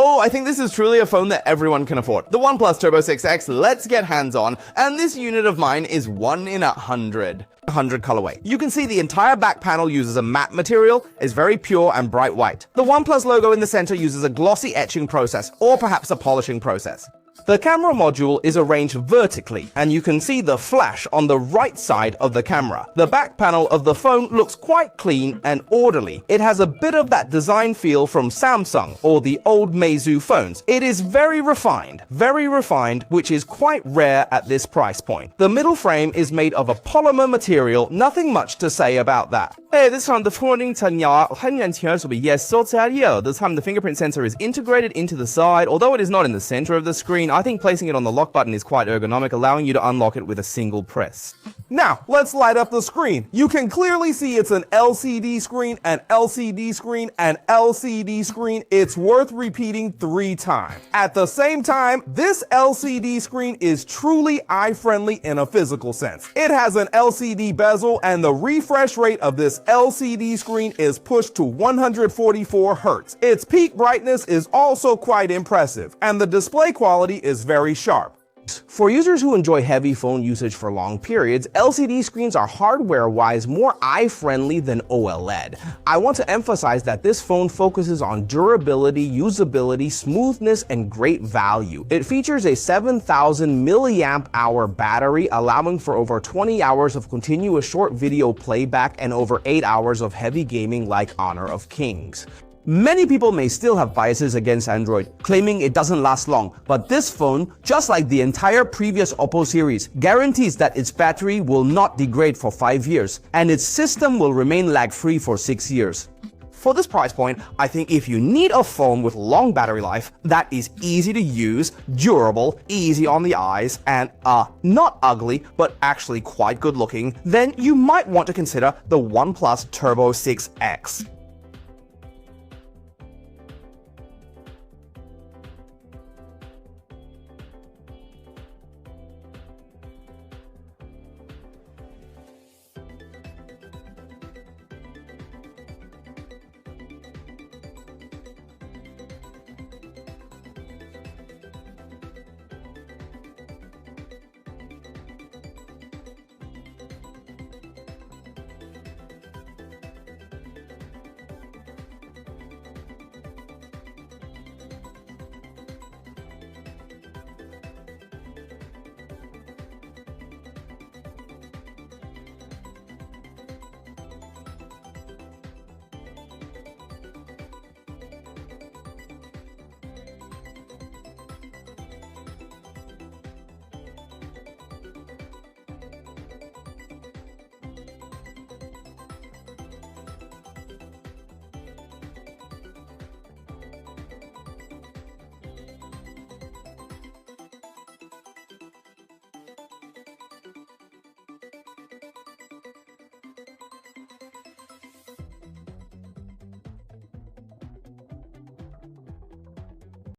Oh, I think this is truly a phone that everyone can afford. The OnePlus Turbo 6X, let's get hands-on, and this unit of mine is 1 in 100 colorway. You can see the entire back panel uses a matte material, is very pure and bright white. The OnePlus logo in the center uses a glossy etching process, or perhaps a polishing process. The camera module is arranged vertically, and you can see the flash on the right side of the camera. The back panel of the phone looks quite clean and orderly. It has a bit of that design feel from Samsung or the old Meizu phones. It is very refined, which is quite rare at this price point. The middle frame is made of a polymer material, nothing much to say about that. This time the fingerprint sensor is integrated into the side, although it is not in the center of the screen. I think placing it on the lock button is quite ergonomic, allowing you to unlock it with a single press. Now, let's light up the screen. You can clearly see it's an LCD screen, an LCD screen, an LCD screen. It's worth repeating 3 times. At the same time, this LCD screen is truly eye-friendly in a physical sense. It has an LCD bezel, and the refresh rate of this LCD screen is pushed to 144 Hz. Its peak brightness is also quite impressive, and the display quality is very sharp. For users who enjoy heavy phone usage for long periods, LCD screens are hardware-wise more eye-friendly than OLED. I want to emphasize that this phone focuses on durability, usability, smoothness, and great value. It features a 7,000 mAh battery, allowing for over 20 hours of continuous short video playback and over 8 hours of heavy gaming like Honor of Kings. Many people may still have biases against Android, claiming it doesn't last long, but this phone, just like the entire previous Oppo series, guarantees that its battery will not degrade for 5 years, and its system will remain lag-free for 6 years. For this price point, I think if you need a phone with long battery life that is easy to use, durable, easy on the eyes, and not ugly, but actually quite good looking, then you might want to consider the OnePlus Turbo 6X.